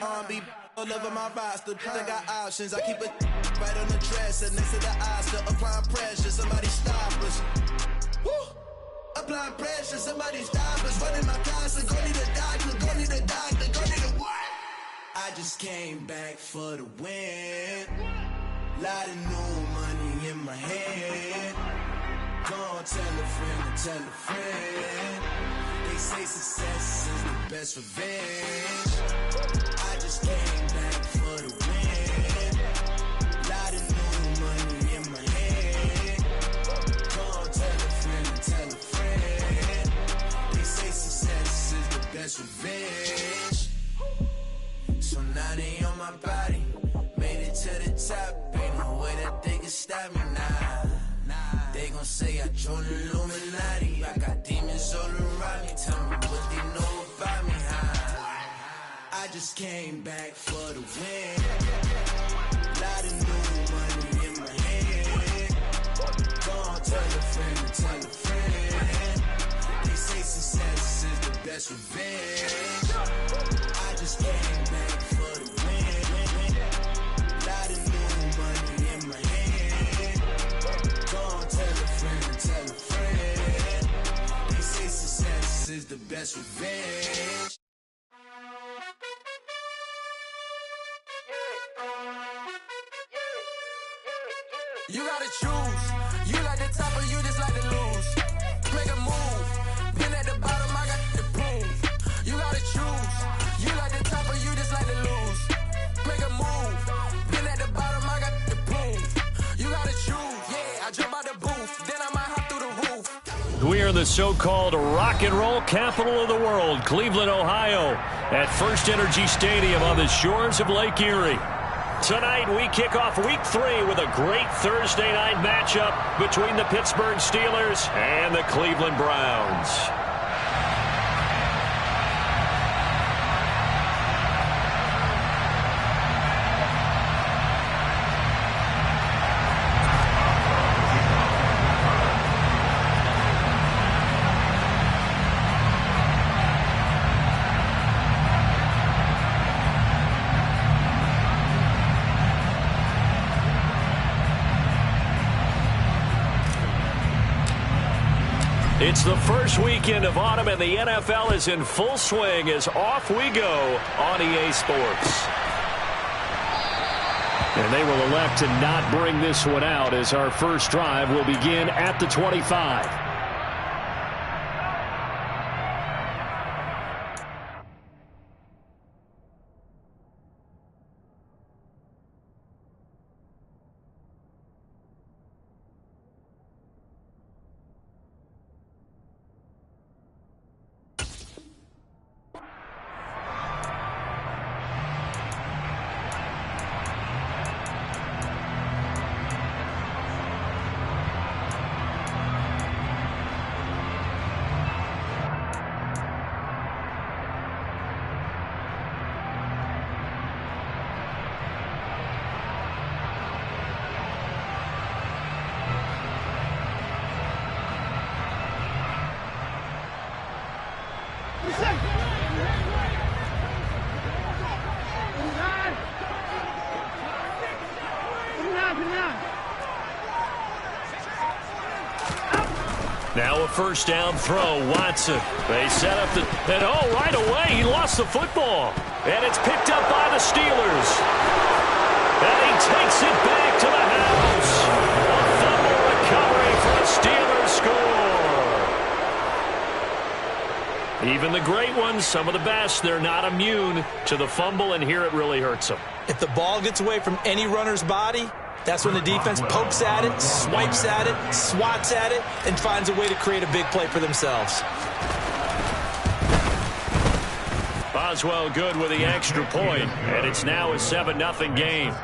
R&B all over my roster. I got options. I keep it right on the dresser next to the Oscar. Applying pressure, somebody stop us. Woo! Applying pressure, somebody stop us. Running my closet, go need a doctor, go need a doctor, go need a what? I just came back for the win. Lot of new money in my hand. Go tell a friend and tell a friend. They say success is the best revenge. I just came back for the win. Lot of new money in my hand. Go tell a friend and tell a friend. They say success is the best revenge. So now they on my body. Made it to the top. Ain't no way that they can stop me now. They gon' say I joined the Illuminati. I got demons all around me. Tell me what they know about me, huh? I just came back for the win. Lot of new money in my hand. Go on, tell a friend and tell a friend. They say success is the best revenge. I just came back for the win. Lot of new money in my hand. Go on, tell a friend and tell a friend. They say success is the best revenge. You gotta choose. You like the top or you just like to lose. Make a move. Been at the bottom, I got the proof. You gotta choose. You like the top or you just like to lose. Make a move. Been at the bottom, I got the proof. You gotta choose. Yeah, I jump out the booth. Then I might hop through the roof. We are in the so-called rock and roll capital of the world, Cleveland, Ohio, at First Energy Stadium on the shores of Lake Erie. Tonight, we kick off Week 3 with a great Thursday night matchup between the Pittsburgh Steelers and the Cleveland Browns. It's the first weekend of autumn, and the NFL is in full swing as off we go on EA Sports. And they will elect to not bring this one out as our first drive will begin at the 25. Now a first down throw, Watson. They set up the, and oh, right away, he lost the football. And it's picked up by the Steelers. And he takes it back to the house. A fumble recovery for a Steelers score. Even the great ones, some of the best, they're not immune to the fumble, and here it really hurts them. If the ball gets away from any runner's body, that's when the defense pokes at it, swipes at it, swats at it, and finds a way to create a big play for themselves. Boswell good with the extra point, and it's now a 7-0 game.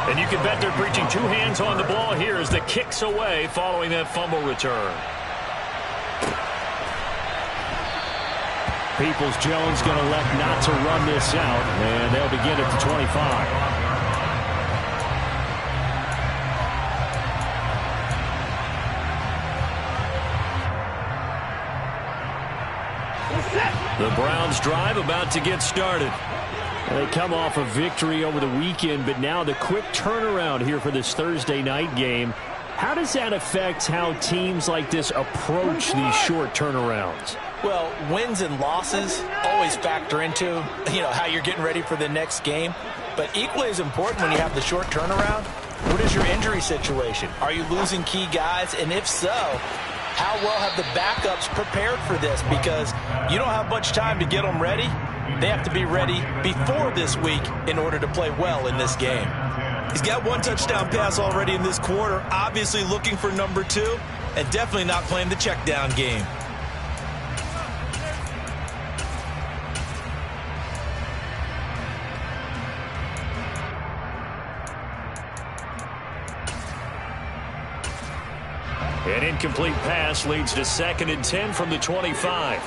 And you can bet they're preaching two hands on the ball here as the kick's away following that fumble return. Peoples-Jones going to elect not to run this out, and they'll begin at the 25. The Browns drive about to get started. They come off a victory over the weekend, but now the quick turnaround here for this Thursday night game. How does that affect how teams like this approach these short turnarounds? Well, wins and losses always factor into, how you're getting ready for the next game. But equally as important when you have the short turnaround, what is your injury situation? Are you losing key guys? And if so, how well have the backups prepared for this? Because you don't have much time to get them ready. They have to be ready before this week in order to play well in this game. He's got one touchdown pass already in this quarter, obviously looking for number 2, and definitely not playing the check down game. An incomplete pass leads to 2nd and 10 from the 25.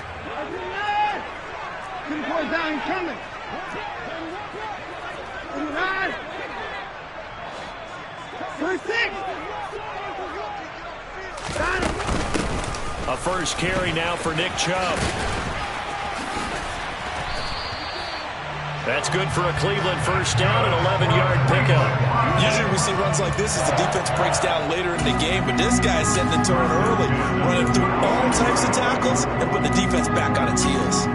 A first carry now for Nick Chubb. That's good for a Cleveland first down, an 11-yard pickup. Usually we see runs like this as the defense breaks down later in the game, but this guy is setting the tone early, running through all types of tackles and putting the defense back on its heels.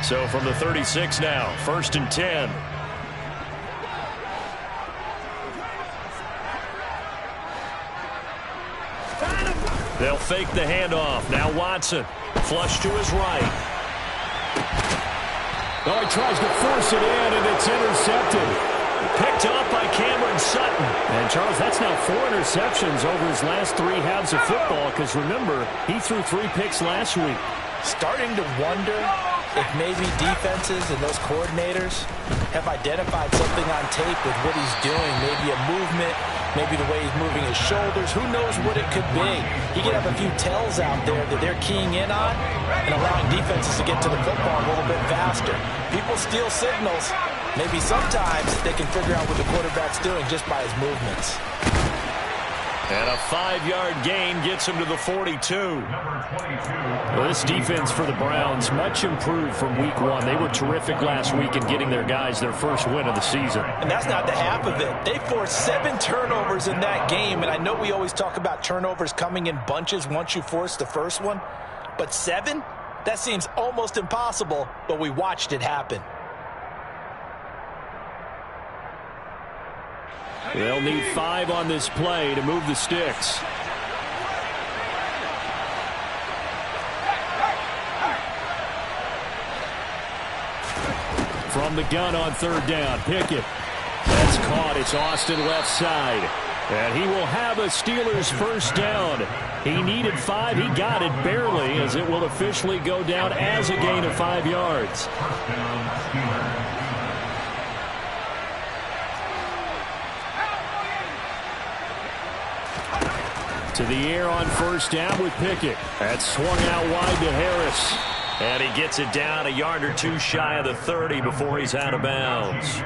So from the 36 now, 1st and 10. They'll fake the handoff. Now Watson. Flush to his right. Oh, he tries to force it in, and it's intercepted. Picked up by Cameron Sutton. And, Charles, that's now 4 interceptions over his last 3 halves of football, because, remember, he threw 3 picks last week. Starting to wonder if maybe defenses and those coordinators have identified something on tape with what he's doing. Maybe a movement, maybe the way he's moving his shoulders. Who knows what it could be? He could have a few tells out there that they're keying in on and allowing defenses to get to the football a little bit faster. People steal signals. Maybe sometimes they can figure out what the quarterback's doing just by his movements. And a 5-yard gain gets him to the 42. Well, this defense for the Browns, much improved from week 1. They were terrific last week in getting their guys their first win of the season. And that's not the half of it. They forced 7 turnovers in that game, and I know we always talk about turnovers coming in bunches once you force the first one, but 7? That seems almost impossible, but we watched it happen. They'll need 5 on this play to move the sticks. From the gun on 3rd down, Pickett. That's caught. It's Austin left side. And he will have a Steelers first down. He needed 5. He got it barely, as it will officially go down as a gain of 5 yards. To the air on 1st down with Pickett. That's swung out wide to Harris. And he gets it down a yard or 2 shy of the 30 before he's out of bounds.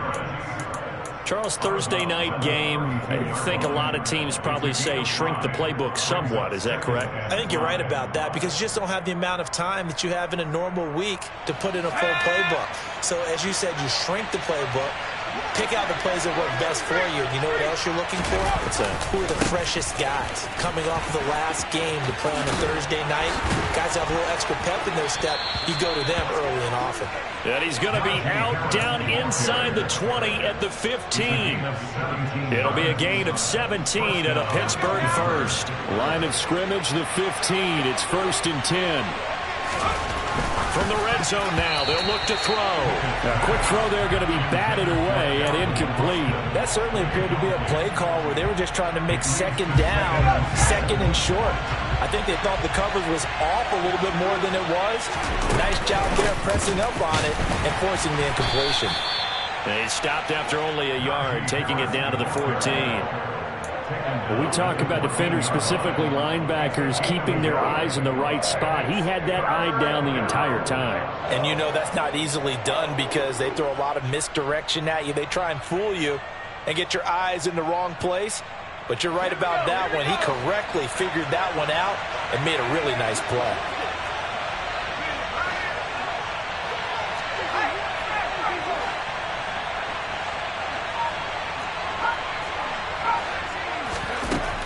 Charles, Thursday night game, I think a lot of teams probably say shrink the playbook somewhat. Is that correct? I think you're right about that, because you just don't have the amount of time that you have in a normal week to put in a full playbook. So as you said, you shrink the playbook. Pick out the plays that work best for you. You know what else you're looking for? What's that? Who are the freshest guys coming off of the last game to play on a Thursday night? Guys have a little extra pep in their step. You go to them early and often. And he's going to be out down inside the 20 at the 15. It'll be a gain of 17 at a Pittsburgh first. Line of scrimmage, the 15. It's 1st and 10. From the red zone now, they'll look to throw. A quick throw there going to be batted away and incomplete. That certainly appeared to be a play call where they were just trying to make 2nd down, 2nd and short. I think they thought the coverage was off a little bit more than it was. Nice job there pressing up on it and forcing the incompletion. They stopped after only a yard, taking it down to the 14. When we talk about defenders, specifically linebackers, keeping their eyes in the right spot, he had that eye down the entire time. And you know that's not easily done because they throw a lot of misdirection at you. They try and fool you and get your eyes in the wrong place. But you're right about that one. He correctly figured that one out and made a really nice play.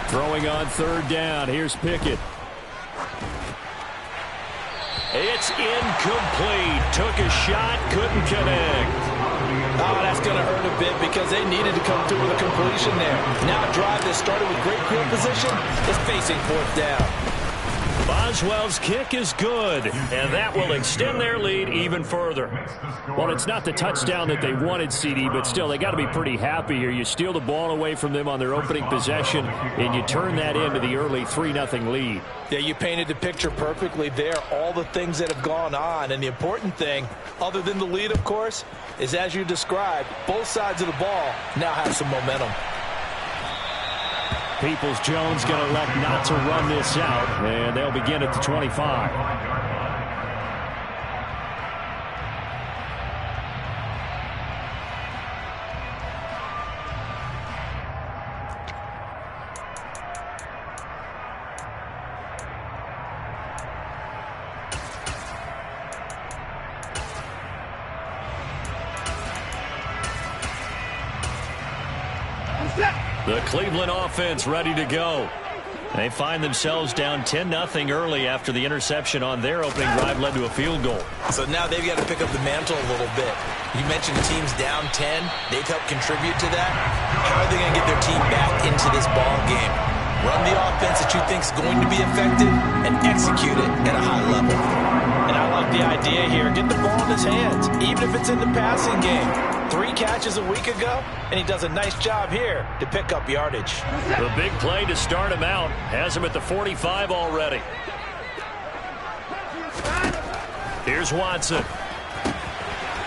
Throwing on third down. Here's Pickett. It's incomplete. Took a shot, couldn't connect. Oh, that's going to hurt a bit because they needed to come through with a completion there. Now a drive that started with great field position is facing fourth down. Boswell's kick is good, and that will extend their lead even further. Well, it's not the touchdown that they wanted, CD, but still, they got to be pretty happy here. You steal the ball away from them on their opening possession, and you turn that into the early 3-0 lead. Yeah, you painted the picture perfectly there, all the things that have gone on. And the important thing, other than the lead, of course, is as you described, both sides of the ball now have some momentum. Peoples-Jones going to elect not to run this out, and they'll begin at the 25. The Cleveland offense ready to go. They find themselves down 10-0 early after the interception on their opening drive led to a field goal. So now they've got to pick up the mantle a little bit. You mentioned teams down 10. They've helped contribute to that. How are they going to get their team back into this ball game? Run the offense that you think is going to be effective and execute it at a high level. And I like the idea here. Get the ball in his hands, even if it's in the passing game. 3 catches a week ago, and he does a nice job here to pick up yardage. The big play to start him out has him at the 45 already. Here's Watson.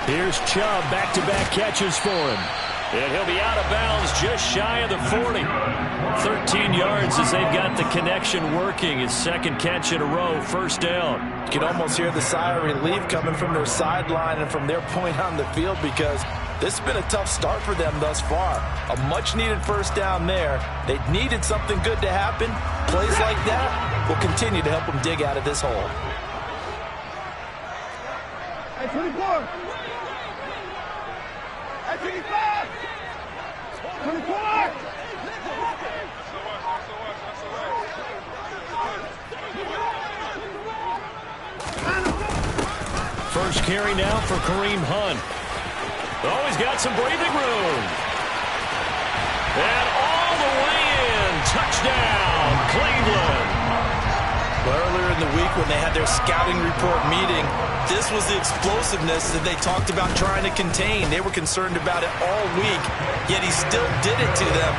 Here's Chubb, back-to-back catches for him. And he'll be out of bounds just shy of the 40. 13 yards as they've got the connection working. His second catch in a row, first down. You can almost hear the sigh of relief coming from their sideline and from their point on the field because this has been a tough start for them thus far. A much-needed first down there. They needed something good to happen. Plays like that will continue to help them dig out of this hole. Hey, 24. Hey, 25. 24. First carry now for Kareem Hunt. Oh, he's got some breathing room. And all the way in. Touchdown, Cleveland. Well, earlier in the week when they had their scouting report meeting, this was the explosiveness that they talked about trying to contain. They were concerned about it all week, yet he still did it to them.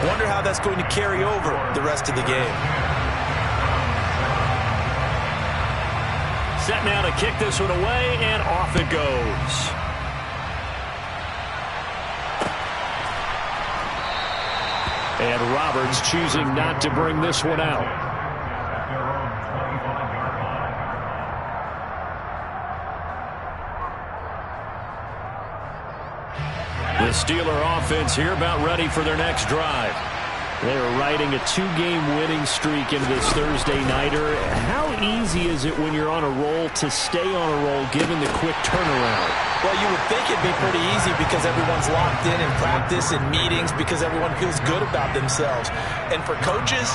Wonder how that's going to carry over the rest of the game. Set now to kick this one away, and off it goes. And Roberts choosing not to bring this one out. The Steeler offense here about ready for their next drive. They're riding a 2-game winning streak into this Thursday nighter. How easy is it when you're on a roll to stay on a roll given the quick turnaround? Well, you would think it'd be pretty easy because everyone's locked in practice and meetings because everyone feels good about themselves. And for coaches,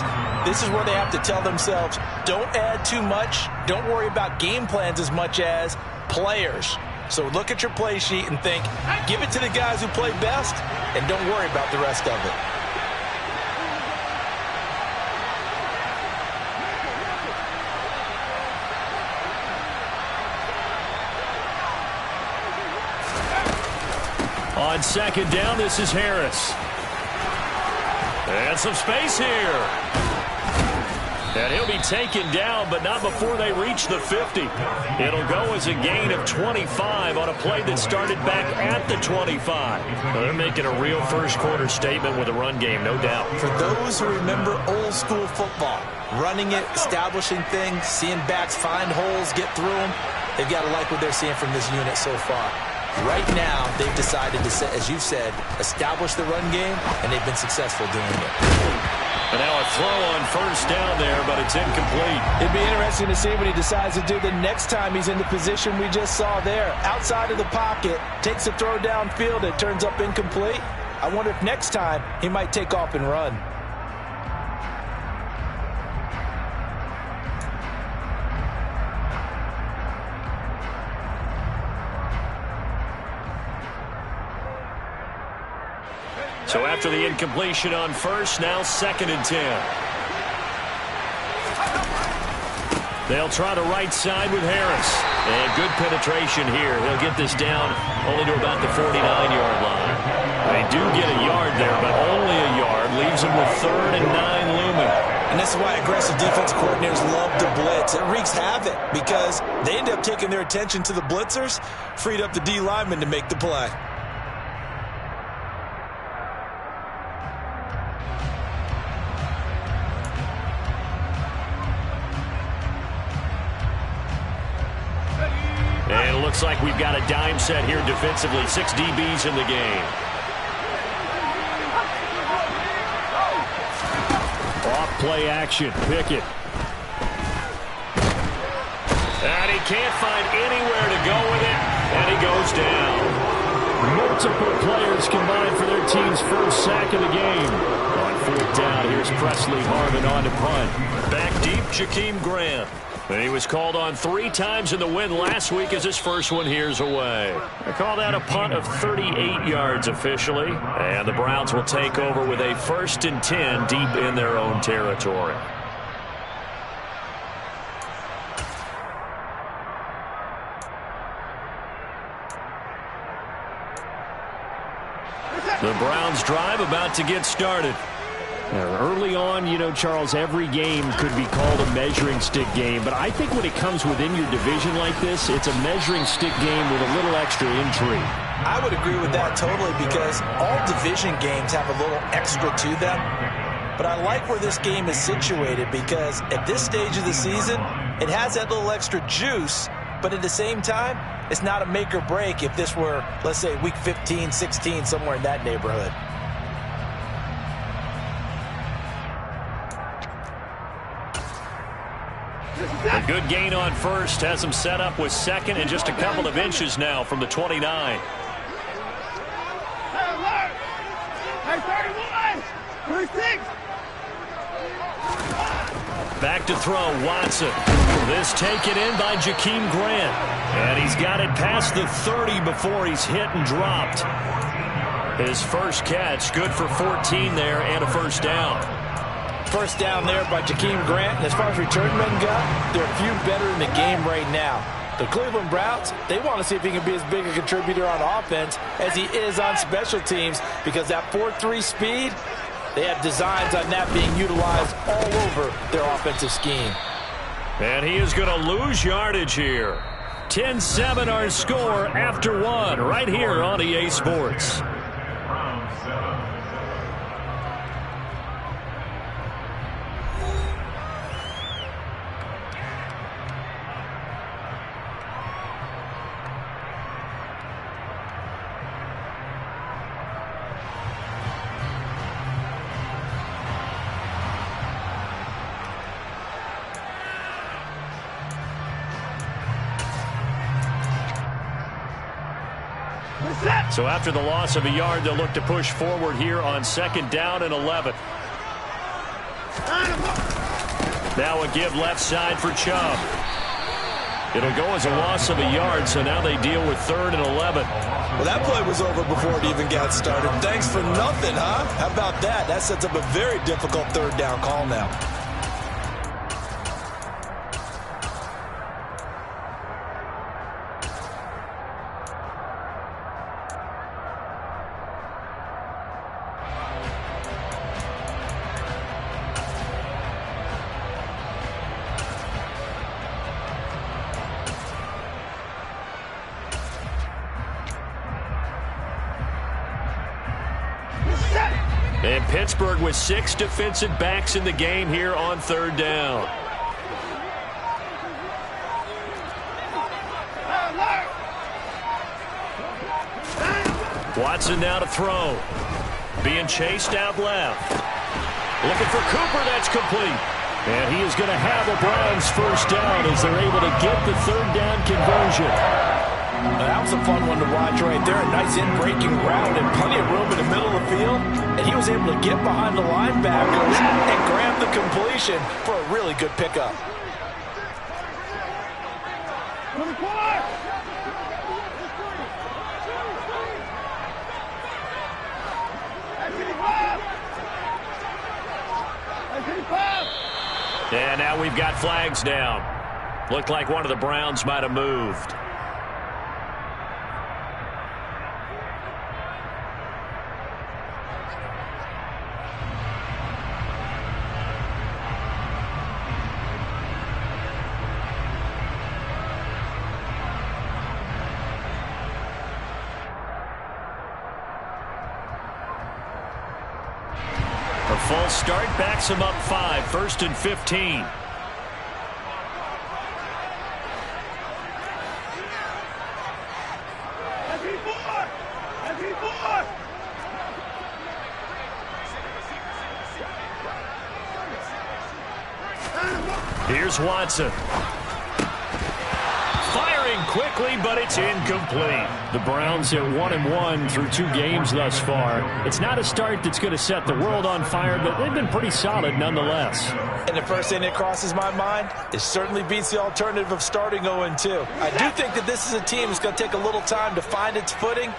this is where they have to tell themselves, don't add too much. Don't worry about game plans as much as players. So look at your play sheet and think, give it to the guys who play best and don't worry about the rest of it. On second down, this is Harris. And some space here. And he'll be taken down, but not before they reach the 50. It'll go as a gain of 25 on a play that started back at the 25. Well, they're making a real first-quarter statement with a run game, no doubt. For those who remember old-school football, running it, establishing things, seeing backs find holes, get through them, they've got to like what they're seeing from this unit so far. Right now, they've decided to, as you said, establish the run game, and they've been successful doing it. And now a throw on first down there, but it's incomplete. It'd be interesting to see what he decides to do the next time he's in the position we just saw there. Outside of the pocket, takes a throw downfield, it turns up incomplete. I wonder if next time he might take off and run. So after the incompletion on first, now 2nd and 10. They'll try the right side with Harris. And good penetration here. He'll get this down only to about the 49-yard line. They do get a yard there, but only a yard. Leaves them with 3rd and 9 looming. And this is why aggressive defense coordinators love to blitz. It wreaks havoc because they end up taking their attention to the blitzers, freed up the D lineman to make the play. And it looks like we've got a dime set here defensively. 6 DBs in the game. Off play action. Pickett. And he can't find anywhere to go with it. And he goes down. Multiple players combined for their team's first sack of the game. On 4th down, here's Presley Harvin on to punt. Back deep, Jakeem Grant. And he was called on 3 times in the win last week as his first one here's away. They call that a punt of 38 yards officially. And the Browns will take over with a 1st and 10 deep in their own territory. The Browns drive about to get started. Early on, you know, Charles, every game could be called a measuring stick game. But I think when it comes within your division like this, it's a measuring stick game with a little extra intrigue. I would agree with that totally because all division games have a little extra to them. But I like where this game is situated because at this stage of the season, it has that little extra juice. But at the same time, it's not a make or break if this were, let's say, week 15, 16, somewhere in that neighborhood. A good gain on first has him set up with 2nd and just a couple of inches now from the 29. Hey, 31! 36! Back to throw, Watson. This taken in by Jakeem Grant. And he's got it past the 30 before he's hit and dropped. His first catch, good for 14 there and a first down. First down there by Jakeem Grant. And as far as return men go, there are a few better in the game right now. The Cleveland Browns, they want to see if he can be as big a contributor on offense as he is on special teams because that 4-3 speed, they have designs on that being utilized all over their offensive scheme. And he is going to lose yardage here. 10-7 our score after 1 right here on EA Sports. So after the loss of a yard, they'll look to push forward here on 2nd down and 11. Now a give left side for Chubb. It'll go as a loss of a yard, so now they deal with 3rd and 11. Well, that play was over before it even got started. Thanks for nothing, huh? How about that? That sets up a very difficult 3rd down call now. And Pittsburgh with 6 defensive backs in the game here on 3rd down. Watson now to throw. Being chased out left. Looking for Cooper. That's complete. And he is going to have a Browns first down as they're able to get the 3rd down conversion. That was a fun one to watch right there. A nice in-breaking route and plenty of room in the middle of the field. And he was able to get behind the linebackers and grab the completion for a really good pickup. And now we've got flags down. Looked like one of the Browns might have moved. False start backs him up 5. 1st and 15. Here's Watson. Firing quickly, but it's incomplete. The Browns at 1-1 through 2 games thus far. It's not a start that's going to set the world on fire, but they've been pretty solid nonetheless. And the first thing that crosses my mind, it certainly beats the alternative of starting 0-2. I do think that this is a team that's going to take a little time to find its footing.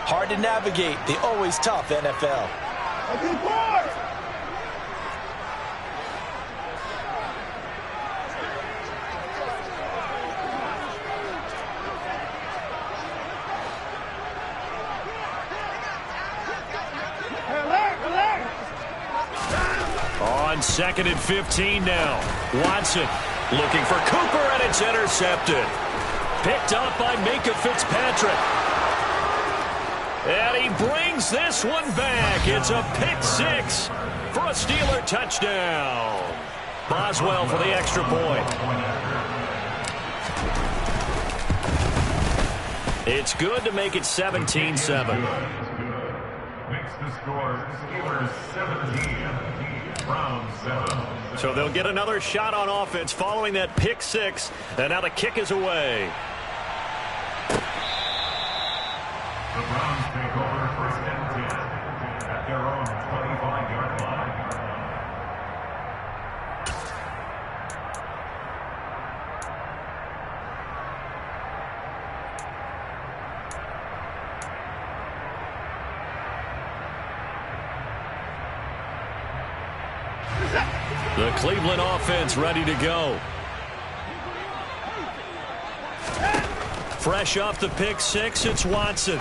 Hard to navigate the always tough NFL. On 2nd and 15 now. Watson looking for Cooper, and it's intercepted. Picked up by Minka Fitzpatrick. And he brings this one back. It's a pick 6 for a Steeler touchdown. Boswell for the extra point. It's good to make it 17-7. Makes the score Steelers 17. So they'll get another shot on offense following that pick 6, and now the kick is away. The Browns take over 1st and 10 at their own 25-yard line. The Cleveland offense ready to go. Fresh off the pick 6, it's Watson.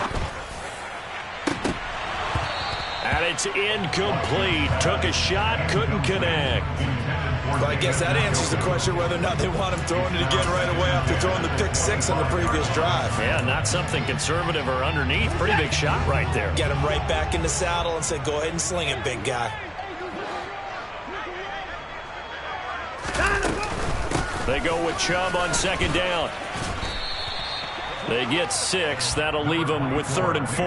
And it's incomplete. Took a shot, couldn't connect. Well, I guess that answers the question whether or not they want him throwing it again right away after throwing the pick 6 on the previous drive. Yeah, not something conservative or underneath. Pretty big shot right there. Get him right back in the saddle and say, go ahead and sling it, big guy. They go with Chubb on 2nd down. They get 6. That'll leave them with 3rd and 4.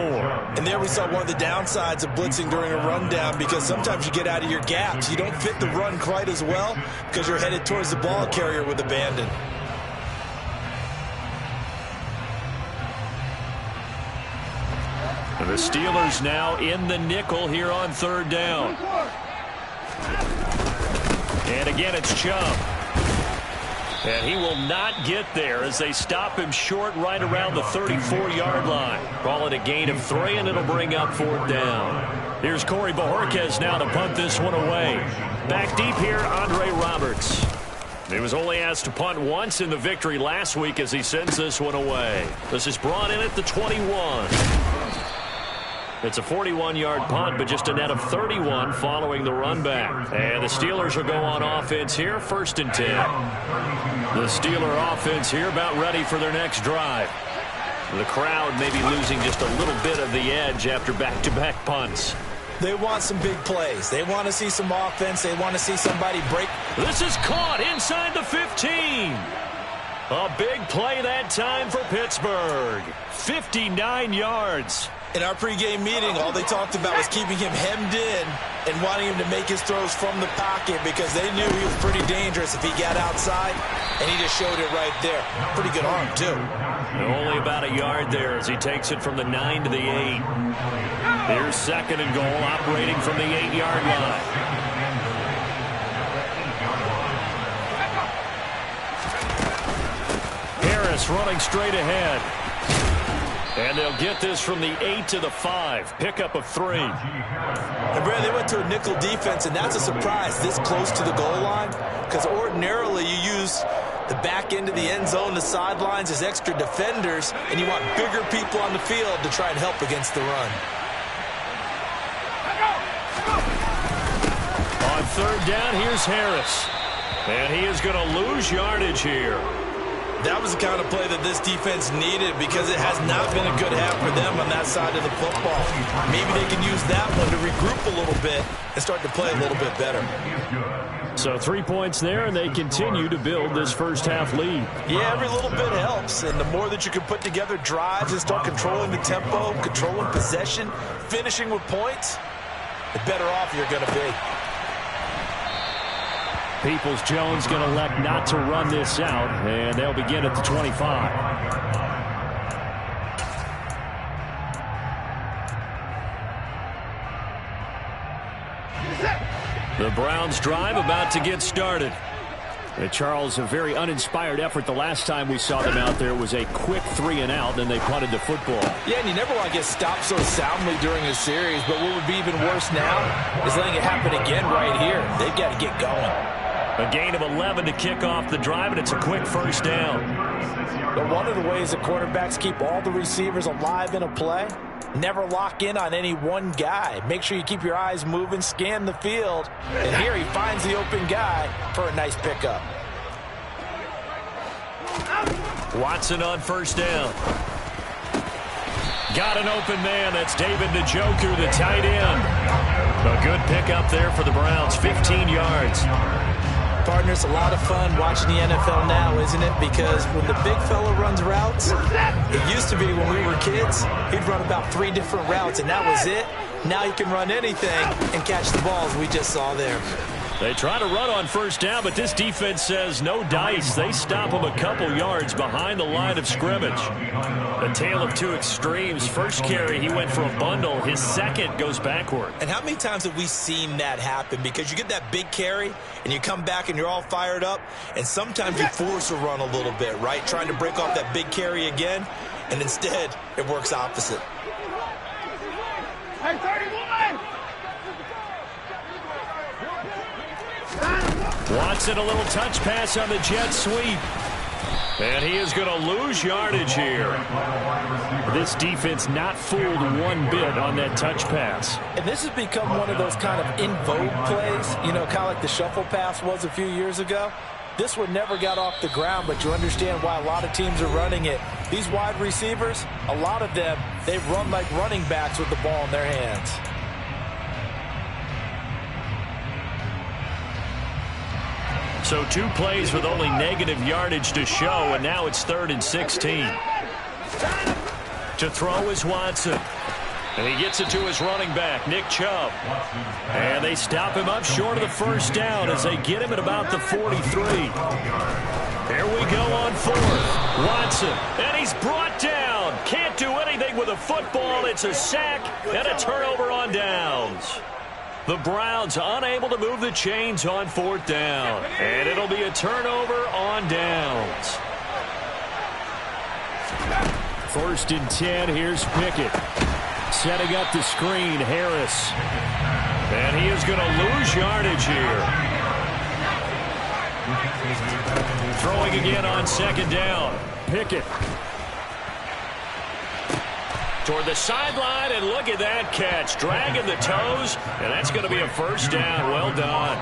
And there we saw one of the downsides of blitzing during a rundown, because sometimes you get out of your gaps. You don't fit the run quite as well because you're headed towards the ball carrier with abandon. And the Steelers now in the nickel here on 3rd down. And again, it's Chubb. And he will not get there as they stop him short right around the 34-yard line. Call it a gain of 3, and it'll bring up 4th down. Here's Corey Bojorquez now to punt this one away. Back deep here, Andre Roberts. He was only asked to punt once in the victory last week as he sends this one away. This is brought in at the 21. It's a 41-yard punt, but just a net of 31 following the run back. And the Steelers will go on offense here, 1st and 10. The Steeler offense here about ready for their next drive. The crowd may be losing just a little bit of the edge after back-to-back punts. They want some big plays. They want to see some offense. They want to see somebody break. This is caught inside the 15. A big play that time for Pittsburgh. 59 yards. In our pregame meeting, all they talked about was keeping him hemmed in and wanting him to make his throws from the pocket because they knew he was pretty dangerous if he got outside, and he just showed it right there. Pretty good arm, too. Only about a yard there as he takes it from the 9 to the 8. Here's 2nd and goal, operating from the 8-yard line. Harris running straight ahead. And they'll get this from the 8 to the 5. Pickup of 3. And Brad, they went to a nickel defense, and that's a surprise this close to the goal line because ordinarily you use the back end of the end zone, the sidelines as extra defenders, and you want bigger people on the field to try and help against the run. On 3rd down, here's Harris. And he is going to lose yardage here. That was the kind of play that this defense needed because it has not been a good half for them on that side of the football. Maybe they can use that one to regroup a little bit and start to play a little bit better. So 3 points there, and they continue to build this first half lead. Yeah, every little bit helps, and the more that you can put together drives and start controlling the tempo, controlling possession, finishing with points, the better off you're going to be. Peoples-Jones going to elect not to run this out, and they'll begin at the 25. The Browns drive about to get started. And Charles, a very uninspired effort the last time we saw them out there was a quick 3 and out, then they punted the football. Yeah, and you never want to get stopped so soundly during a series, but what would be even worse now is letting it happen again right here. They've got to get going. A gain of 11 to kick off the drive, and it's a quick 1st down. But one of the ways that quarterbacks keep all the receivers alive in a play, never lock in on any one guy. Make sure you keep your eyes moving, scan the field, and here he finds the open guy for a nice pickup. Watson on 1st down. Got an open man. That's David Njoku, the tight end. A good pickup there for the Browns, 15 yards. Partner, it's a lot of fun watching the NFL now, isn't it? Because when the big fella runs routes, it used to be when we were kids, he'd run about 3 different routes, and that was it. Now he can run anything and catch the balls we just saw there. They try to run on 1st down, but this defense says no dice. They stop him a couple yards behind the line of scrimmage. A tale of 2 extremes. First carry, he went for a bundle. His second goes backward. And how many times have we seen that happen? Because you get that big carry, and you come back and you're all fired up, and sometimes you force a run a little bit, right? Trying to break off that big carry again, and instead it works opposite. Hey, 31! Watson, a little touch pass on the jet sweep. And he is going to lose yardage here. This defense not fooled one bit on that touch pass. And this has become one of those kind of in vogue plays, you know, kind of like the shuffle pass was a few years ago. This one never got off the ground, but you understand why a lot of teams are running it. These wide receivers, a lot of them, they run like running backs with the ball in their hands. So 2 plays with only negative yardage to show, and now it's 3rd and 16. To throw is Watson. And he gets it to his running back, Nick Chubb. And they stop him up short of the 1st down as they get him at about the 43. Here we go on 4th. Watson, and he's brought down. Can't do anything with a football. It's a sack and a turnover on downs. The Browns unable to move the chains on 4th down. And it'll be a turnover on downs. 1st and 10, here's Pickett. Setting up the screen, Harris. And he is going to lose yardage here. Throwing again on 2nd down. Pickett. Toward the sideline, and look at that catch. Dragging the toes, and that's going to be a 1st down. Well done.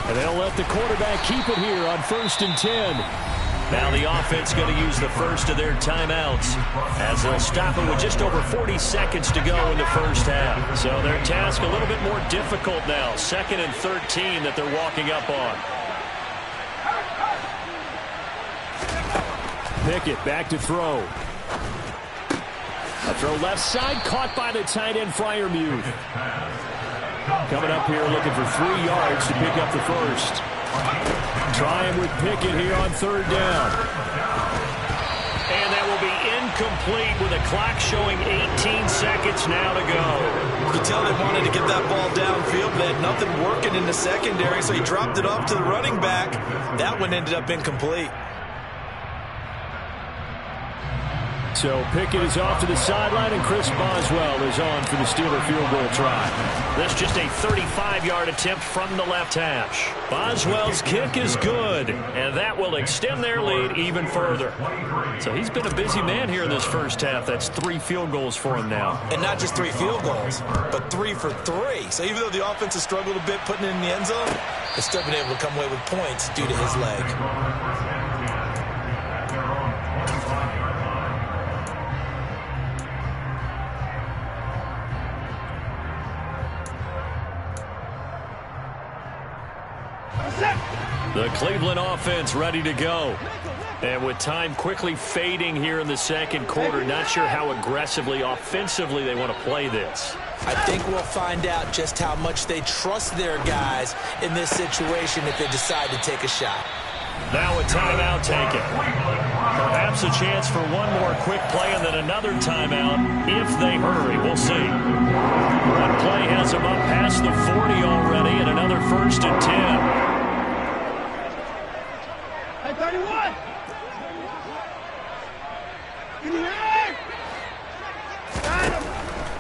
And they'll let the quarterback keep it here on 1st and 10. Now the offense going to use the first of their timeouts as they'll stop it with just over 40 seconds to go in the first half. So their task a little bit more difficult now. 2nd and 13 that they're walking up on. Pickett back to throw. A throw left side, caught by the tight end Freiermuth. Coming up here looking for 3 yards to pick up the first. Trying with Pickett here on 3rd down. And that will be incomplete with a clock showing 18 seconds now to go. You could tell they wanted to get that ball downfield. They had nothing working in the secondary, so he dropped it off to the running back. That one ended up incomplete. So Pickett is off to the sideline, and Chris Boswell is on for the Steeler field goal try. That's just a 35-yard attempt from the left hash. Boswell's kick is good, and that will extend their lead even further. So he's been a busy man here in this first half. That's 3 field goals for him now. And not just 3 field goals, but 3 for 3. So even though the offense has struggled a bit putting it in the end zone, they've still been able to come away with points due to his leg. The Cleveland offense ready to go. And with time quickly fading here in the second quarter, not sure how aggressively, offensively they want to play this. I think we'll find out just how much they trust their guys in this situation if they decide to take a shot. Now a timeout taken. Perhaps a chance for one more quick play and then another timeout if they hurry. We'll see. One play has them up past the 40 already, and another 1st and 10. 31! Can you hear me?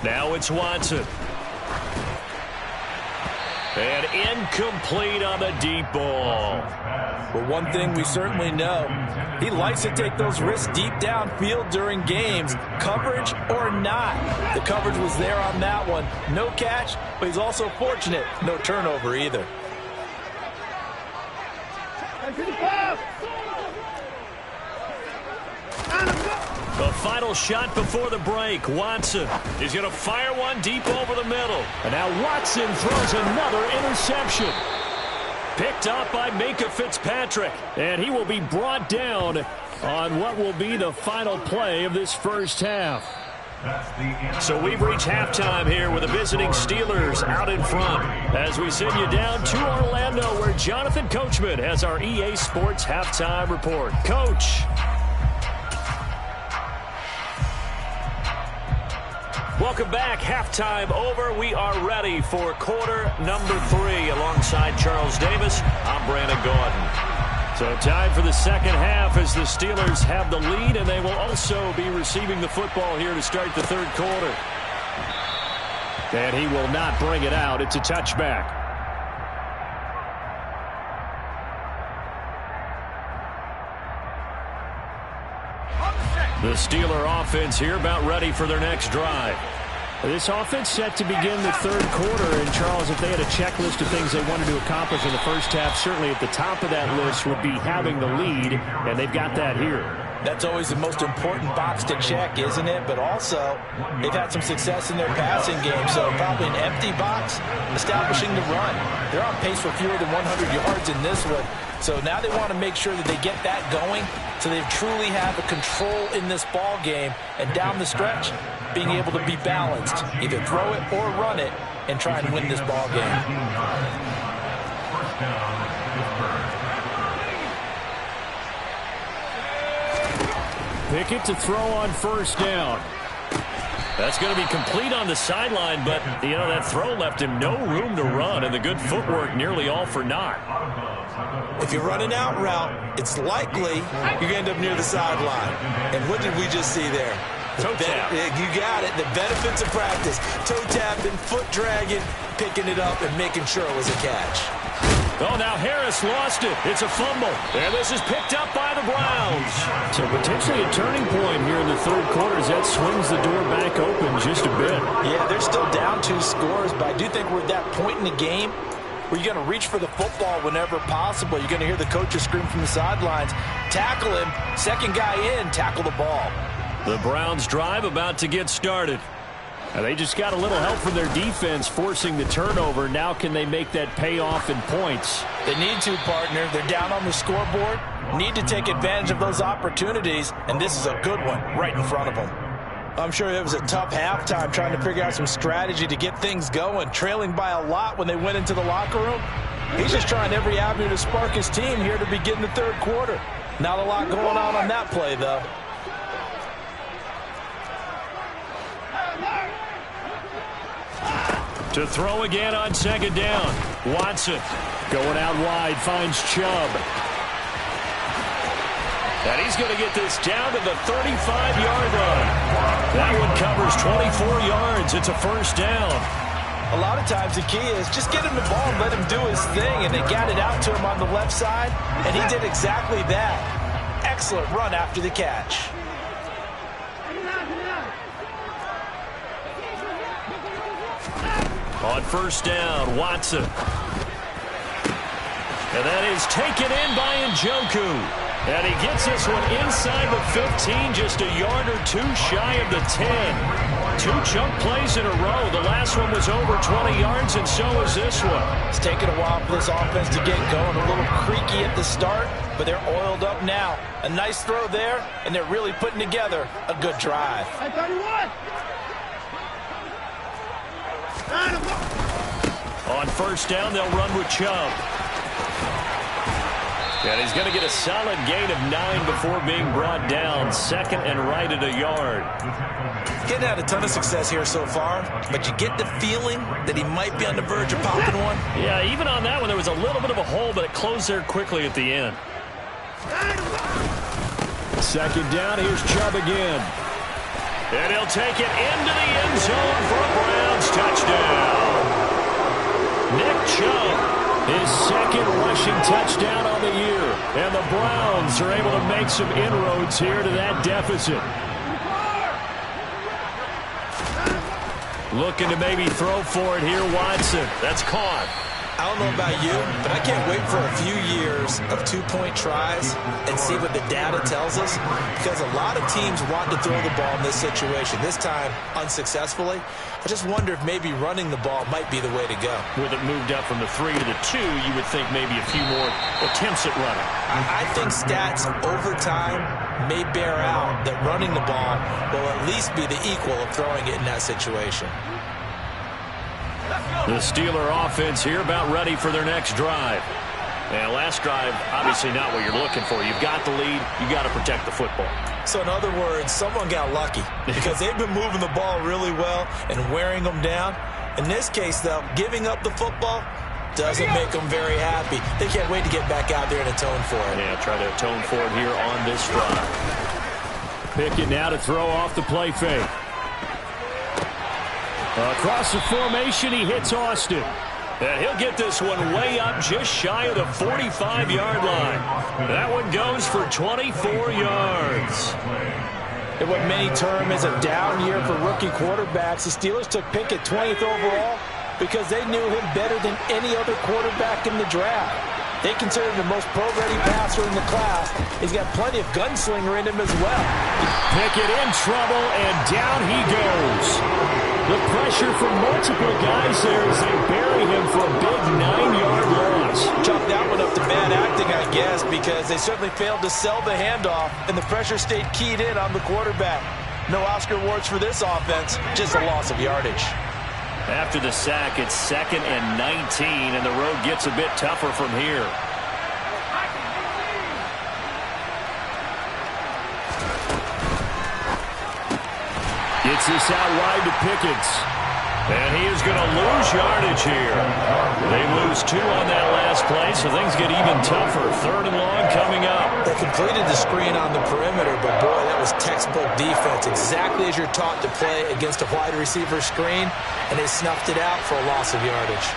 Now it's Watson. And incomplete on the deep ball. But one thing we certainly know, he likes to take those risks deep downfield during games, coverage or not. The coverage was there on that one. No catch, but he's also fortunate. No turnover either. The final shot before the break. Watson is going to fire one deep over the middle. And now Watson throws another interception. Picked up by Minka Fitzpatrick. And he will be brought down on what will be the final play of this first half. So we've reached halftime here with the visiting Steelers out in front as we send you down to Orlando where Jonathan Coachman has our EA Sports halftime report. Coach. Welcome back. Halftime over. We are ready for quarter number 3 alongside Charles Davis. I'm Brandon Gordon. So time for the second half as the Steelers have the lead, and they will also be receiving the football here to start the third quarter. And he will not bring it out. It's a touchback. The Steeler offense here about ready for their next drive. This offense set to begin the third quarter. And, Charles, if they had a checklist of things they wanted to accomplish in the first half, certainly at the top of that list would be having the lead, and they've got that here. That's always the most important box to check, isn't it? But also, they've had some success in their passing game, so probably an empty box, establishing the run. They're on pace for fewer than 100 yards in this one. So now they want to make sure that they get that going so they truly have a control in this ball game. And down the stretch, being able to be balanced, either throw it or run it, and try and win this ball game. Pickett to throw on first down. That's going to be complete on the sideline, but, you know, that throw left him no room to run, and the good footwork nearly all for naught. If you're running out route, it's likely you're going to end up near the sideline. And what did we just see there? Toe tap. You got it. The benefits of practice. Toe tapping, foot dragging, picking it up, and making sure it was a catch. Oh, now Harris lost it. It's a fumble. And this is picked up by the Browns. So potentially a turning point here in the third quarter as that swings the door back open just a bit. Yeah, they're still down 2 scores, but I do think we're at that point in the game where you're going to reach for the football whenever possible. You're going to hear the coaches scream from the sidelines, tackle him, second guy in, tackle the ball. The Browns drive about to get started. And they just got a little help from their defense forcing the turnover. Now can they make that pay off in points? They need to, partner. They're down on the scoreboard. Need to take advantage of those opportunities, and this is a good one right in front of them. I'm sure it was a tough halftime trying to figure out some strategy to get things going, trailing by a lot when they went into the locker room. He's just trying every avenue to spark his team here to begin the third quarter. Not a lot going on that play, though. To throw again on second down. Watson going out wide, finds Chubb. And he's going to get this down to the 35-yard line. That one covers 24 yards. It's a first down. A lot of times the key is just get him the ball and let him do his thing, and they got it out to him on the left side, and he did exactly that. Excellent run after the catch. On first down, Watson. And that is taken in by Njoku. And he gets this one inside the 15, just a yard or two shy of the 10. Two chunk plays in a row. The last one was over 20 yards, and so is this one. It's taken a while for this offense to get going. A little creaky at the start, but they're oiled up now. A nice throw there, and they're really putting together a good drive. Hey, 31! On first down, they'll run with Chubb. And he's going to get a solid gain of 9 before being brought down. Second and right at a yard. Getting had a ton of success here so far, but you get the feeling that he might be on the verge of popping one. Yeah, even on that one, there was a little bit of a hole, but it closed there quickly at the end. Second down, here's Chubb again. And he'll take it into the end zone for a Browns touchdown. Nick Chubb, his second rushing touchdown on the year. And the Browns are able to make some inroads here to that deficit. Looking to maybe throw for it here, Watson. That's caught. I don't know about you, but I can't wait for a few years of two-point tries and see what the data tells us, because a lot of teams want to throw the ball in this situation, this time unsuccessfully. I just wonder if maybe running the ball might be the way to go. With it moved up from the 3 to the 2, you would think maybe a few more attempts at running. I think stats over time may bear out that running the ball will at least be the equal of throwing it in that situation. The Steeler offense here about ready for their next drive. And last drive, obviously not what you're looking for. You've got the lead. You've got to protect the football. So in other words, someone got lucky because they've been moving the ball really well and wearing them down. In this case, though, giving up the football doesn't make them very happy. They can't wait to get back out there and atone for it. Yeah, try to atone for it here on this drive. Pickett now to throw off the play fake. Across the formation, he hits Austin. And he'll get this one way up just shy of the 45-yard line. That one goes for 24 yards. In what many term is a down year for rookie quarterbacks, the Steelers took Pickett 20th overall because they knew him better than any other quarterback in the draft. They consider him the most pro-ready passer in the class. He's got plenty of gunslinger in him as well. Pickett in trouble, and down he goes. The pressure from multiple guys there as they bury him for a big 9-yard loss. Chalk that one up to bad acting, I guess, because they certainly failed to sell the handoff, and the pressure stayed keyed in on the quarterback. No Oscar awards for this offense, just a loss of yardage. After the sack, it's 2nd and 19, and the road gets a bit tougher from here. Gets this out wide to Pickett. And he is going to lose yardage here. They lose 2 on that last play, so things get even tougher. 3rd and long coming up. They completed the screen on the perimeter, but boy, that was textbook defense. Exactly as you're taught to play against a wide receiver screen, and they snuffed it out for a loss of yardage.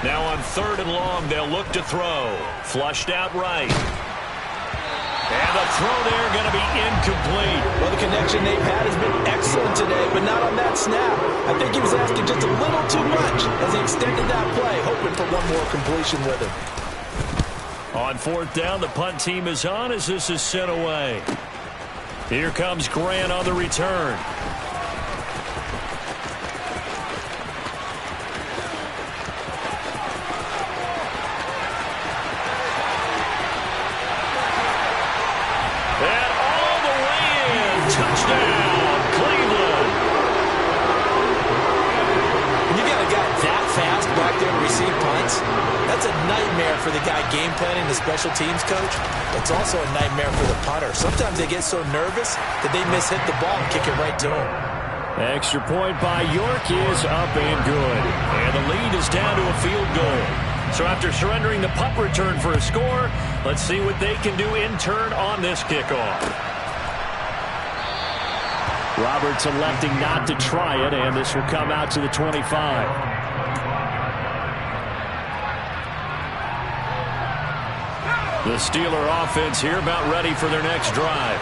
Now on 3rd and long, they'll look to throw. Flushed out right. And And the throw there going to be incomplete. Well, the connection they've had has been excellent today, but not on that snap. I think he was asking just a little too much as he extended that play, hoping for one more completion with it. On fourth down, the punt team is on as this is sent away. Here comes Grant on the return. And all the way in. Touchdown, Cleveland. When you got a guy that fast back there to receive punts, that's a nightmare for the guy game planning, the special teams coach. It's also a nightmare for the punter. Sometimes they get so nervous that they miss-hit the ball and kick it right to him. Extra point by York is up and good. And the lead is down to a field goal. So after surrendering the punt return for a score, let's see what they can do in turn on this kickoff. Roberts electing not to try it, and this will come out to the 25. The Steeler offense here about ready for their next drive.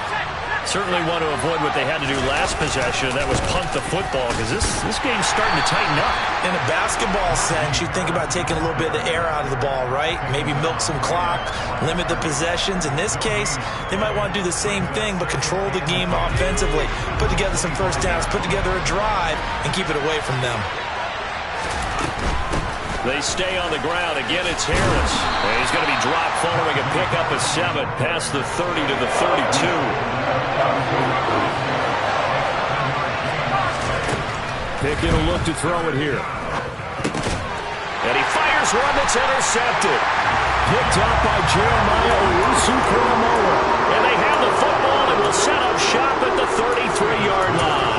Certainly want to avoid what they had to do last possession. That was punt the football because this game's starting to tighten up. In a basketball sense, you think about taking a little bit of the air out of the ball, right? Maybe milk some clock, limit the possessions. In this case, they might want to do the same thing but control the game offensively. Put together some first downs, put together a drive, and keep it away from them. They stay on the ground. Again, it's Harris. And he's going to be dropped following a pickup of 7 past the 30 to the 32. Pickett will look to throw it here. And he fires one that's intercepted. Picked up by Jeremiah Owusu-Koramoah. And they have the football and will set up shop at the 33-yard line.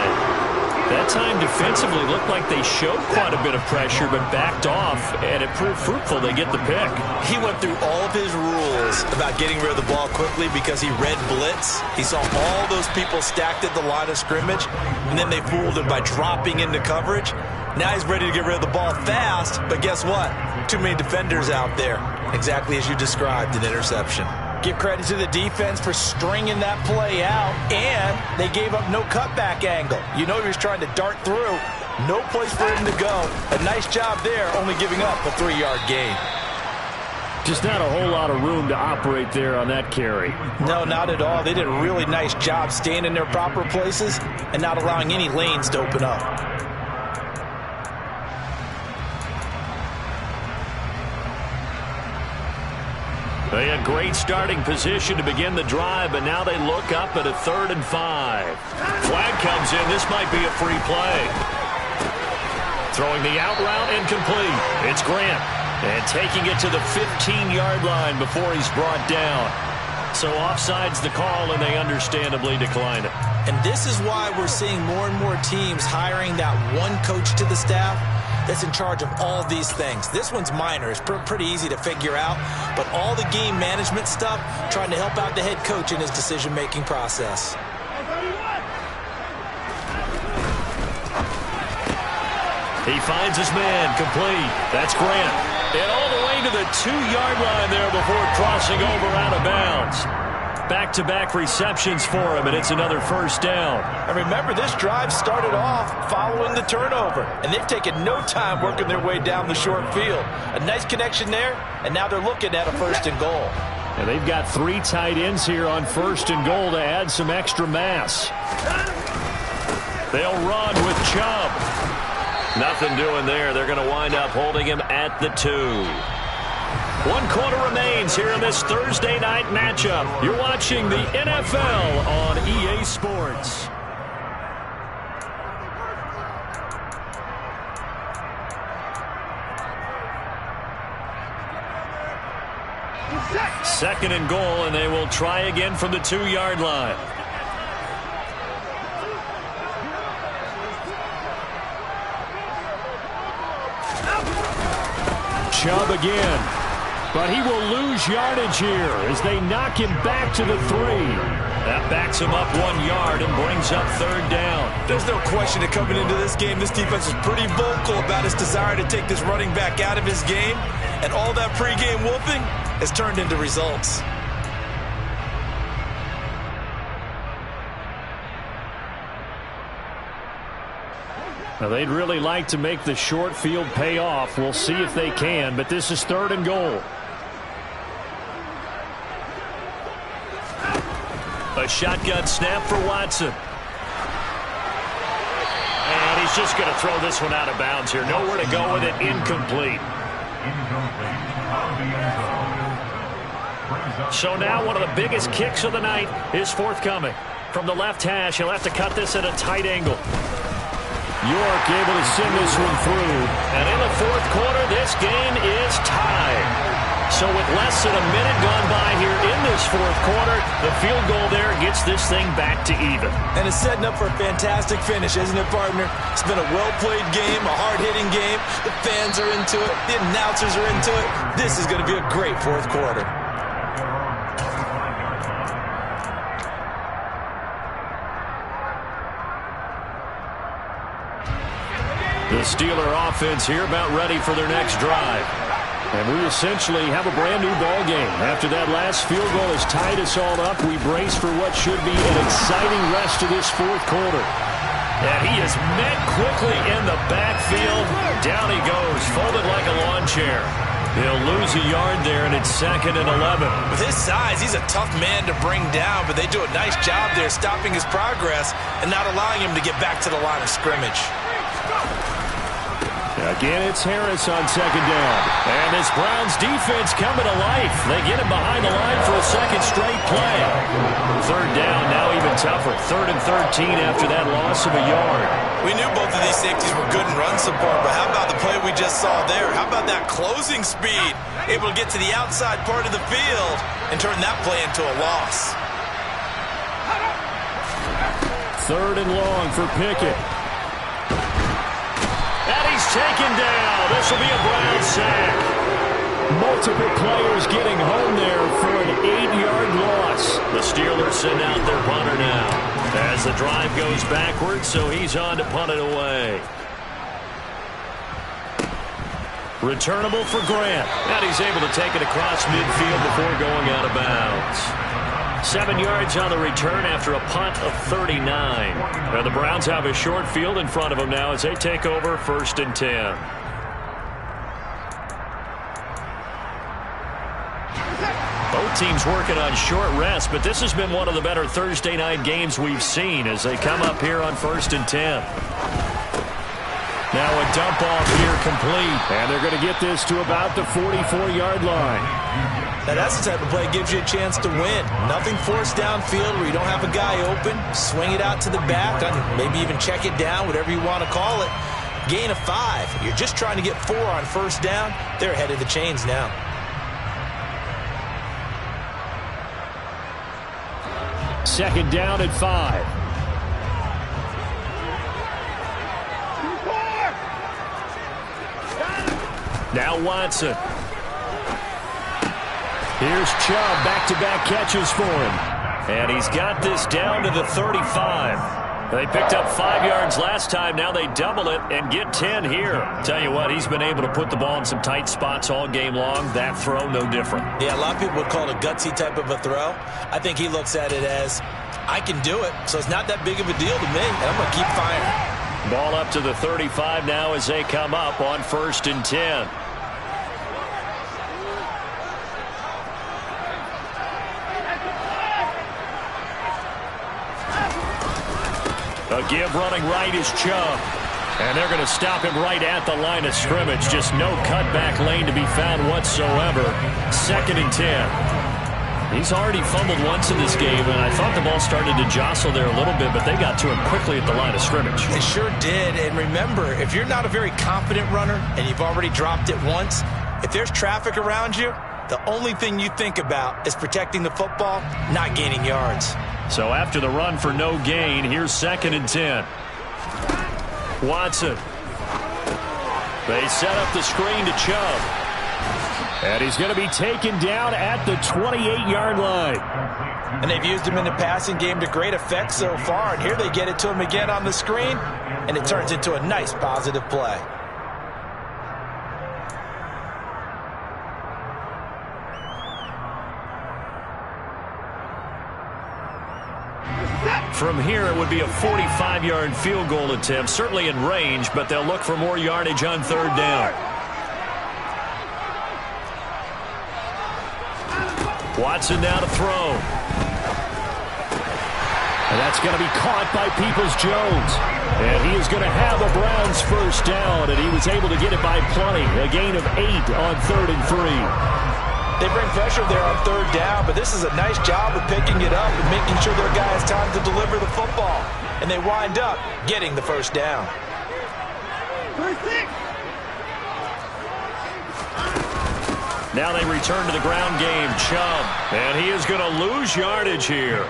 That time defensively looked like they showed quite a bit of pressure but backed off, and it proved fruitful. They get the pick. He went through all of his rules about getting rid of the ball quickly because he read blitz. He saw all those people stacked at the line of scrimmage, and then they fooled him by dropping into coverage. Now he's ready to get rid of the ball fast, but guess what? Too many defenders out there. Exactly as you described, an interception. Give credit to the defense for stringing that play out, and they gave up no cutback angle. You know he was trying to dart through. No place for him to go. A nice job there, only giving up a 3-yard gain. Just not a whole lot of room to operate there on that carry. No, not at all. They did a really nice job staying in their proper places and not allowing any lanes to open up. They had great starting position to begin the drive, but now they look up at a 3rd and 5. Flag comes in. This might be a free play. Throwing the out route incomplete. It's Grant. And taking it to the 15-yard line before he's brought down. So offside's the call, and they understandably decline it. And this is why we're seeing more and more teams hiring that one coach to the staff that's in charge of all these things. This one's minor. It's pretty easy to figure out. But all the game management stuff, trying to help out the head coach in his decision-making process. He finds his man, complete. That's Grant. And all the way to the 2-yard line there before crossing over out of bounds. Back-to-back receptions for him, and it's another first down. And remember, this drive started off following the turnover, and they've taken no time working their way down the short field. A nice connection there, and now they're looking at a 1st and goal. And they've got 3 tight ends here on 1st and goal to add some extra mass. They'll run with Chubb. Nothing doing there. They're going to wind up holding him at the 2. 1 quarter remains here in this Thursday night matchup. You're watching the NFL on EA Sports. Second and goal, and they will try again from the 2-yard line. Chubb again. But he will lose yardage here as they knock him back to the 3. That backs him up 1 yard and brings up 3rd down. There's no question that coming into this game, this defense is pretty vocal about its desire to take this running back out of his game. And all that pregame whooping has turned into results. Now, they'd really like to make the short field pay off. We'll see if they can, but this is 3rd and goal. A shotgun snap for Watson. And he's just going to throw this one out of bounds here. Nowhere to go with it. Incomplete. So now one of the biggest kicks of the night is forthcoming. From the left hash, he'll have to cut this at a tight angle. York able to send this one through. And in the 4th quarter, this game is tied. So with less than a minute gone by here in this 4th quarter, the field goal there gets this thing back to even. And it's setting up for a fantastic finish, isn't it, partner? It's been a well-played game, a hard-hitting game. The fans are into it. The announcers are into it. This is going to be a great 4th quarter. The Steeler offense here about ready for their next drive. And we essentially have a brand-new ball game. After that last field goal has tied us all up, we brace for what should be an exciting rest of this 4th quarter. And he is met quickly in the backfield. Down he goes, folded like a lawn chair. He'll lose a yard there, and it's 2nd and 11. With his size, he's a tough man to bring down, but they do a nice job there stopping his progress and not allowing him to get back to the line of scrimmage. Again, it's Harris on 2nd down. And this Browns defense coming to life. They get him behind the line for a 2nd straight play. 3rd down, now even tougher. 3rd and 13 after that loss of a yard. We knew both of these safeties were good in run support, but how about the play we just saw there? How about that closing speed? Able to get to the outside part of the field and turn that play into a loss. 3rd and long for Pickett. And he's taken down. This will be a Brown sack. Multiple players getting home there for an 8-yard loss. The Steelers send out their punter now as the drive goes backwards, so he's on to punt it away. Returnable for Grant. And he's able to take it across midfield before going out of bounds. 7 yards on the return after a punt of 39. And the Browns have a short field in front of them now as they take over 1st and 10. Both teams working on short rest, but this has been one of the better Thursday night games we've seen as they come up here on 1st and 10. Now a dump off here complete, and they're going to get this to about the 44-yard line. Now that's the type of play that gives you a chance to win. Nothing forced downfield where you don't have a guy open. Swing it out to the back, maybe even check it down, whatever you want to call it. Gain of 5. You're just trying to get 4 on 1st down. They're ahead of the chains now. Second down at 5. Now Watson. Here's Chubb, back-to-back catches for him. And he's got this down to the 35. They picked up 5 yards last time. Now they double it and get 10 here. Tell you what, he's been able to put the ball in some tight spots all game long. That throw, no different. Yeah, a lot of people would call it a gutsy type of a throw. I think he looks at it as, I can do it, so it's not that big of a deal to me, and I'm going to keep firing. Ball up to the 35 now as they come up on 1st and 10. A give running right is Chubb. And they're going to stop him right at the line of scrimmage. Just no cutback lane to be found whatsoever. 2nd and 10. He's already fumbled once in this game, and I thought the ball started to jostle there a little bit, but they got to him quickly at the line of scrimmage. They sure did. And remember, if you're not a very confident runner and you've already dropped it once, if there's traffic around you, the only thing you think about is protecting the football, not gaining yards. So after the run for no gain, here's 2nd and 10. Watson. They set up the screen to Chubb. And he's going to be taken down at the 28-yard line. And they've used him in the passing game to great effect so far. And here they get it to him again on the screen. And it turns into a nice positive play. From here, it would be a 45-yard field goal attempt, certainly in range, but they'll look for more yardage on third down. Watson now to throw. And that's going to be caught by Peoples-Jones. And he is going to have the Browns first down, and he was able to get it by plenty. A gain of 8 on 3rd and 3. They bring pressure there on third down, but this is a nice job of picking it up and making sure their guy has time to deliver the football. And they wind up getting the first down. Now they return to the ground game. Chubb. And he is going to lose yardage here.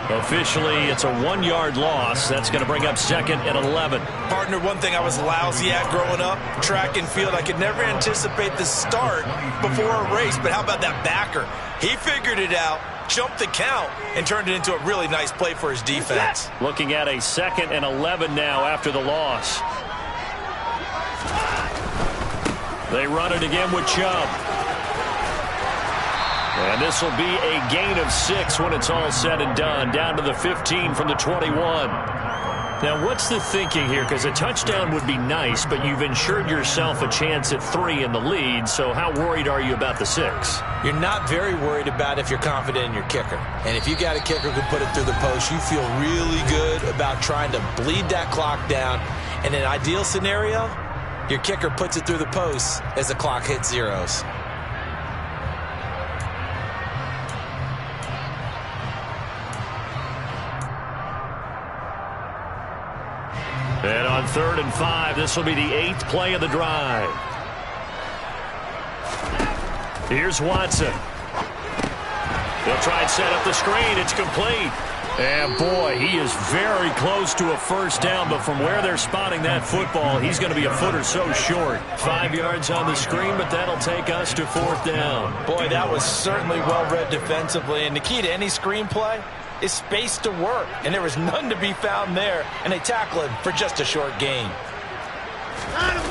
Officially, it's a 1-yard loss. That's going to bring up 2nd and 11. Partner, one thing I was lousy at growing up, track and field. I could never anticipate the start before a race, but how about that backer? He figured it out, jumped the count, and turned it into a really nice play for his defense. Looking at a 2nd and 11 now after the loss. They run it again with Chubb. And this will be a gain of 6 when it's all said and done. Down to the 15 from the 21. Now, what's the thinking here? Because a touchdown would be nice, but you've ensured yourself a chance at 3 in the lead. So how worried are you about the 6? You're not very worried about if you're confident in your kicker. And if you got a kicker who can put it through the post, you feel really good about trying to bleed that clock down. In an ideal scenario, your kicker puts it through the post as the clock hits zeros. And on 3rd and 5, this will be the 8th play of the drive. Here's Watson. They'll try and set up the screen. It's complete. And, boy, he is very close to a first down, but from where they're spotting that football, he's going to be a foot or so short. 5 yards on the screen, but that'll take us to 4th down. Boy, that was certainly well-read defensively, and the key to any screenplay is space to work, and there was none to be found there, and they tackle him for just a short gain.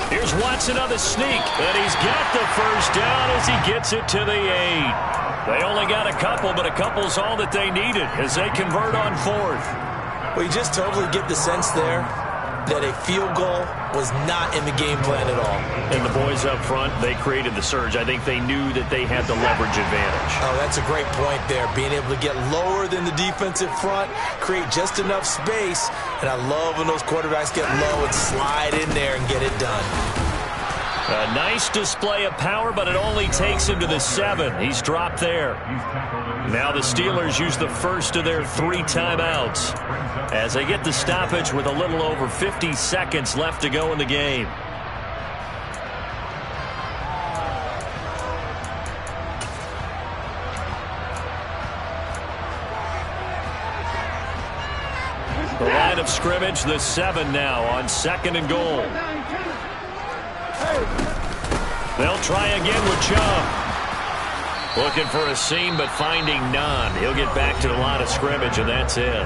Here's Watson on the sneak, and he's got the first down as he gets it to the 8. They only got a couple, but a couple's all that they needed as they convert on 4th. Well, you just totally get the sense there that a field goal was not in the game plan at all. And the boys up front, they created the surge. I think they knew that they had the leverage advantage. Oh, that's a great point there. Being able to get lower than the defensive front, create just enough space. And I love when those quarterbacks get low and slide in there and get it done. A nice display of power, but it only takes him to the 7. He's dropped there. Now the Steelers use the first of their 3 timeouts as they get the stoppage with a little over 50 seconds left to go in the game. The line of scrimmage, the 7 now on 2nd and goal. They'll try again with Chubb. Looking for a seam, but finding none. He'll get back to the line of scrimmage, and that's it.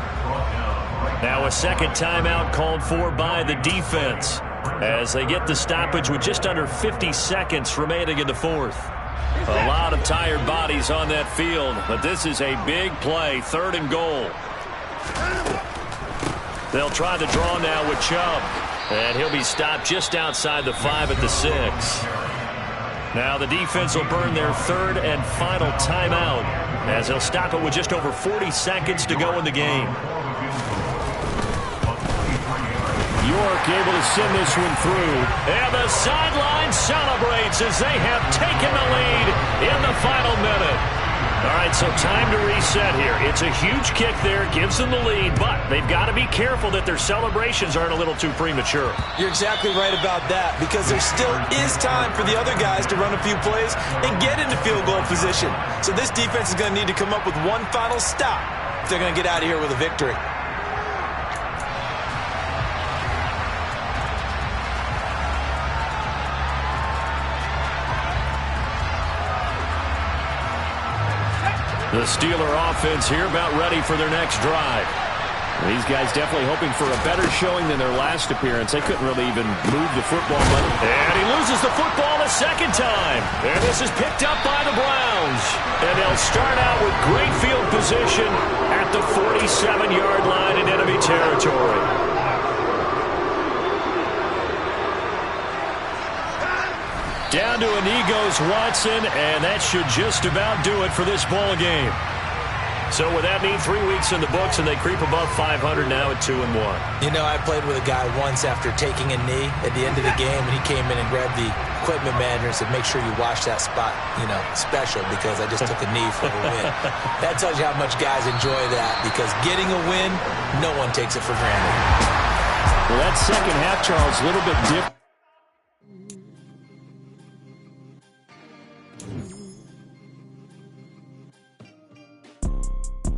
Now a 2nd timeout called for by the defense as they get the stoppage with just under 50 seconds remaining in the 4th. A lot of tired bodies on that field, but this is a big play, 3rd and goal. They'll try the draw now with Chubb. And he'll be stopped just outside the 5 at the 6. Now the defense will burn their 3rd and final timeout as they'll stop it with just over 40 seconds to go in the game. York able to send this one through. And the sideline celebrates as they have taken the lead in the final minute. All right, so time to reset here. It's a huge kick there, gives them the lead, but they've got to be careful that their celebrations aren't a little too premature. You're exactly right about that, because there still is time for the other guys to run a few plays and get into field goal position. So this defense is going to need to come up with one final stop if they're going to get out of here with a victory. The Steeler offense here about ready for their next drive. These guys definitely hoping for a better showing than their last appearance. They couldn't really even move the football. And he loses the football a second time. And this is picked up by the Browns. And they'll start out with great field position at the 47-yard line in enemy territory. Down to a knee goes Watson, and that should just about do it for this ball game. So with that mean 3 weeks in the books, and they creep above 500 now at 2-1. You know, I played with a guy once after taking a knee at the end of the game, and he came in and grabbed the equipment manager and said, make sure you watch that spot, special, because I just took a knee for the win. That tells you how much guys enjoy that, because getting a win, no one takes it for granted. Well, that second half, Charles, a little bit different.